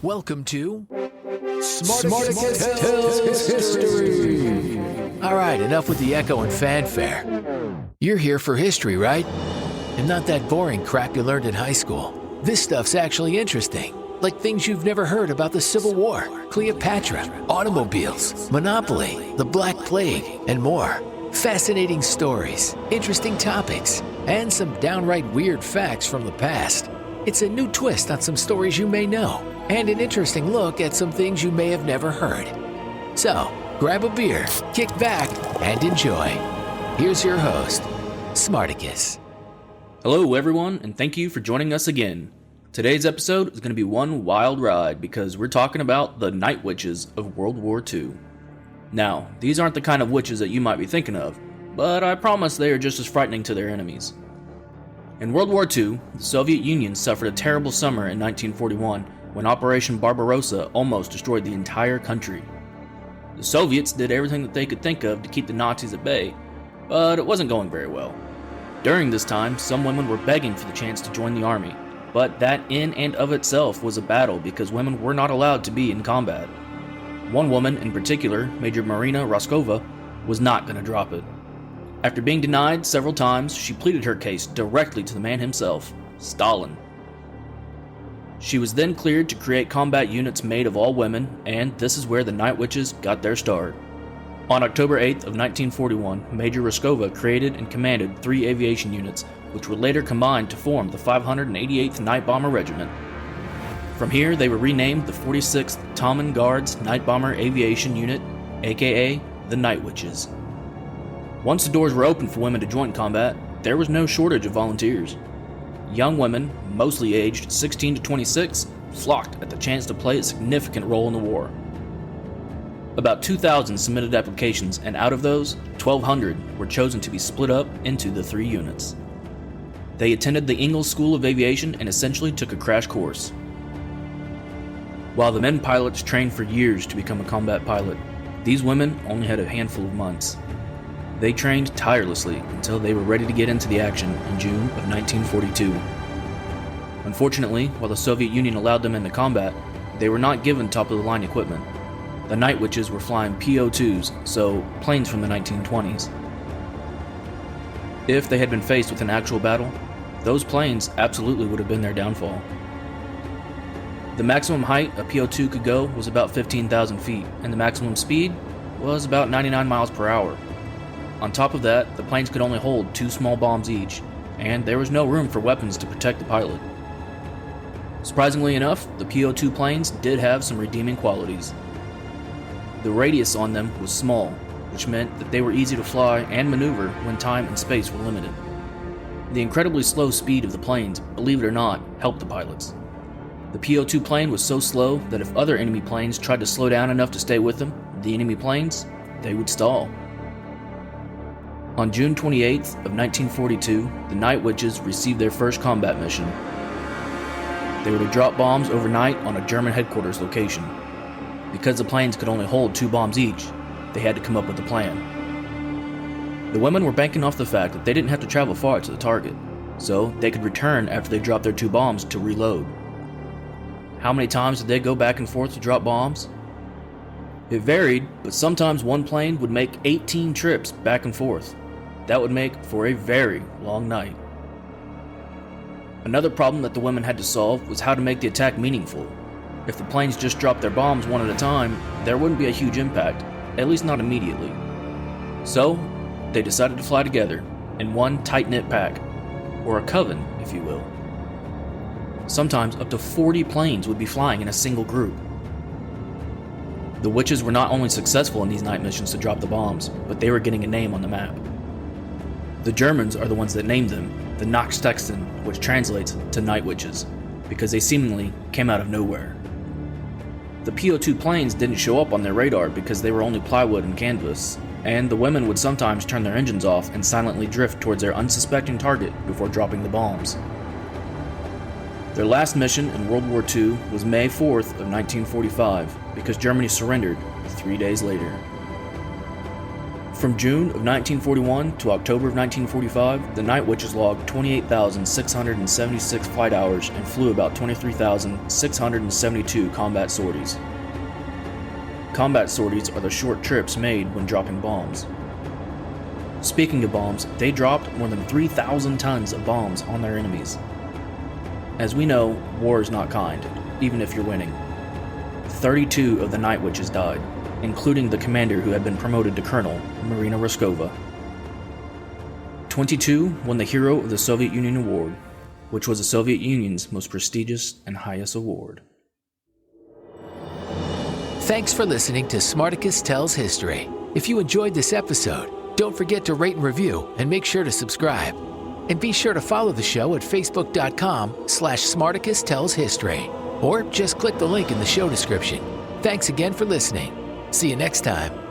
Welcome to Smarticus Tells History. All right, enough with the echo and fanfare. You're here for history, right? And not that boring crap you learned in high school. This stuff's actually interesting. Like things you've never heard about the Civil War, Cleopatra, automobiles, Monopoly, the Black Plague, and more. Fascinating stories, interesting topics, and some downright weird facts from the past. It's a new twist on some stories you may know, and an interesting look at some things you may have never heard. So, grab a beer, kick back, and enjoy. Here's your host, Smarticus. Hello everyone, and thank you for joining us again. Today's episode is going to be one wild ride because we're talking about the Night Witches of World War II. Now, these aren't the kind of witches that you might be thinking of, but I promise they are just as frightening to their enemies. In World War II, the Soviet Union suffered a terrible summer in 1941 when Operation Barbarossa almost destroyed the entire country. The Soviets did everything that they could think of to keep the Nazis at bay, but it wasn't going very well. During this time, some women were begging for the chance to join the army, but that in and of itself was a battle because women were not allowed to be in combat. One woman in particular, Major Marina Roskova, was not going to drop it. After being denied several times, she pleaded her case directly to the man himself, Stalin. She was then cleared to create combat units made of all women, and this is where the Night Witches got their start. On October 8th of 1941, Major Roskova created and commanded 3 aviation units, which were later combined to form the 588th Night Bomber Regiment. From here, they were renamed the 46th Tommen Guards Night Bomber Aviation Unit, aka the Night Witches. Once the doors were open for women to join combat, there was no shortage of volunteers. Young women, mostly aged 16 to 26, flocked at the chance to play a significant role in the war. About 2,000 submitted applications, and out of those, 1,200 were chosen to be split up into the 3 units. They attended the Ingalls School of Aviation and essentially took a crash course. While the men pilots trained for years to become a combat pilot, these women only had a handful of months. They trained tirelessly until they were ready to get into the action in June of 1942. Unfortunately, while the Soviet Union allowed them into combat, they were not given top-of-the-line equipment. The Night Witches were flying PO-2s, so planes from the 1920s. If they had been faced with an actual battle, those planes absolutely would have been their downfall. The maximum height a PO-2 could go was about 15,000 feet, and the maximum speed was about 99 miles per hour. On top of that, the planes could only hold 2 small bombs each, and there was no room for weapons to protect the pilot. Surprisingly enough, the PO-2 planes did have some redeeming qualities. The radius on them was small, which meant that they were easy to fly and maneuver when time and space were limited. The incredibly slow speed of the planes, believe it or not, helped the pilots. The PO-2 plane was so slow that if other enemy planes tried to slow down enough to stay with them, the enemy planes, they would stall. On June 28th of 1942, the Night Witches received their first combat mission. They were to drop bombs overnight on a German headquarters location. Because the planes could only hold 2 bombs each, they had to come up with a plan. The women were banking off the fact that they didn't have to travel far to the target, so they could return after they dropped their 2 bombs to reload. How many times did they go back and forth to drop bombs? It varied, but sometimes one plane would make 18 trips back and forth. That would make for a very long night. Another problem that the women had to solve was how to make the attack meaningful. If the planes just dropped their bombs one at a time, there wouldn't be a huge impact, at least not immediately. So, they decided to fly together, in one tight-knit pack, or a coven, if you will. Sometimes up to 40 planes would be flying in a single group. The witches were not only successful in these night missions to drop the bombs, but they were getting a name on the map. The Germans are the ones that named them the Nachtstechsen, which translates to Night Witches, because they seemingly came out of nowhere. The PO-2 planes didn't show up on their radar because they were only plywood and canvas, and the women would sometimes turn their engines off and silently drift towards their unsuspecting target before dropping the bombs. Their last mission in World War II was May 4th of 1945 because Germany surrendered 3 days later. From June of 1941 to October of 1945, the Night Witches logged 28,676 flight hours and flew about 23,672 combat sorties. Combat sorties are the short trips made when dropping bombs. Speaking of bombs, they dropped more than 3,000 tons of bombs on their enemies. As we know, war is not kind, even if you're winning. 32 of the Night Witches died, including the commander who had been promoted to colonel, Marina Roskova. 22 won the Hero of the Soviet Union Award, which was the Soviet Union's most prestigious and highest award. Thanks for listening to Smartacus Tells History. If you enjoyed this episode, don't forget to rate and review and make sure to subscribe. And be sure to follow the show at facebook.com/Smartacus Tells History, or just click the link in the show description. Thanks again for listening. See you next time.